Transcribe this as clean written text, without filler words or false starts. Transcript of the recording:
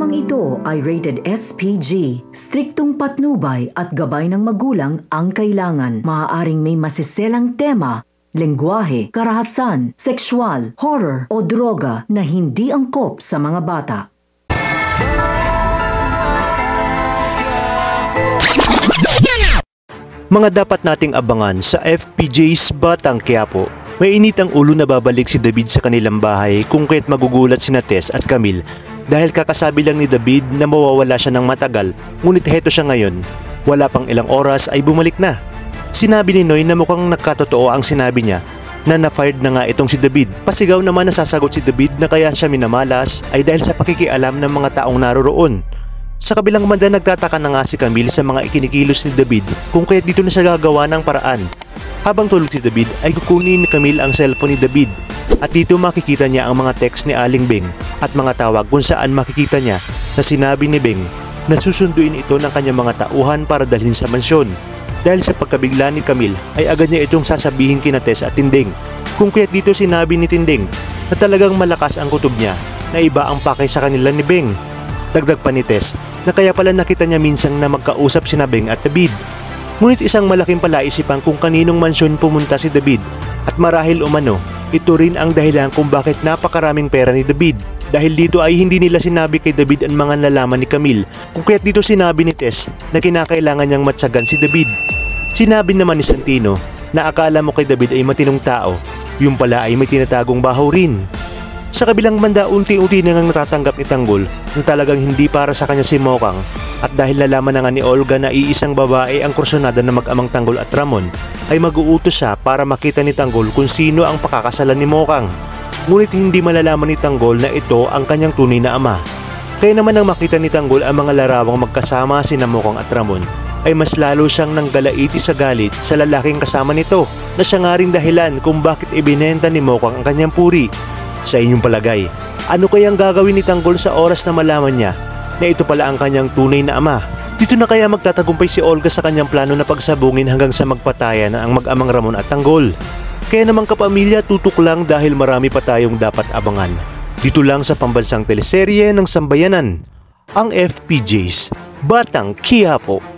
Programang ito ay rated SPG. Striktong patnubay at gabay ng magulang ang kailangan. Maaaring may masiselang tema, lengguwahe, karahasan, sexual, horror o droga na hindi angkop sa mga bata. Mga dapat nating abangan sa FPJ's Batang Quiapo. Mainit ang ulo na babalik si David sa kanilang bahay kung kaya't magugulat sina Tess at Camille dahil kakasabi lang ni David na mawawala siya ng matagal, ngunit heto siya ngayon. Wala pang ilang oras ay bumalik na. Sinabi ni Noy na mukhang nakatotoo ang sinabi niya na na-fired na nga itong si David. Pasigaw naman na sasagot si David na kaya siya minamalas ay dahil sa pakikialam ng mga taong naroroon. Sa kabilang banda, nagtataka na nga si Camille sa mga ikinikilos ni David kung kaya't dito na siya gagawa ng paraan. Habang tulog si David ay kukunin ni Camille ang cellphone ni David at dito makikita niya ang mga text ni Aling Beng at mga tawag kung saan makikita niya na sinabi ni Beng na susunduin ito ng kanyang mga tauhan para dalhin sa mansyon. Dahil sa pagkabigla ni Camille ay agad niya itong sasabihin kina Tess at Tinding. Kung kaya't dito sinabi ni Tinding na talagang malakas ang kutob niya na iba ang pakay sa kanila ni Beng. Dagdag pa ni Tess na kaya pala nakita niya minsang na magkausap sina Beng at David. Ngunit isang malaking palaisipan kung kaninong mansyon pumunta si David at marahil umano, ito rin ang dahilan kung bakit napakaraming pera ni David. Dahil dito ay hindi nila sinabi kay David ang mga nalaman ni Camille kung kaya't dito sinabi ni Tess na kinakailangan niyang matsagan si David. Sinabi naman ni Santino na akala mo kay David ay matinong tao, yung pala ay may tinatagong bahaw rin. Sa kabilang banda, unti-unti na ngang natatanggap ni Tanggol na talagang hindi para sa kanya si Mokang at dahil nalaman na nga ni Olga na iisang babae ang kursunada na mag-amang Tanggol at Ramon ay mag-uutos siya para makita ni Tanggol kung sino ang pakakasalan ni Mokang. Ngunit hindi malalaman ni Tanggol na ito ang kanyang tunay na ama. Kaya naman nang makita ni Tanggol ang mga larawang magkasama sina Mokang at Ramon ay mas lalo siyang nanggalaiti sa galit sa lalaking kasama nito na siya nga ring dahilan kung bakit ibinenta ni Mokang ang kanyang puri. Sa inyong palagay, ano kayang gagawin ni Tanggol sa oras na malaman niya na ito pala ang kanyang tunay na ama? Dito na kaya magtatagumpay si Olga sa kanyang plano na pagsabungin hanggang sa magpatayan ang mag-amang Ramon at Tanggol? Kaya naman kapamilya, tutok lang dahil marami pa tayong dapat abangan. Dito lang sa pambansang teleserye ng Sambayanan, ang FPJ's Batang Quiapo.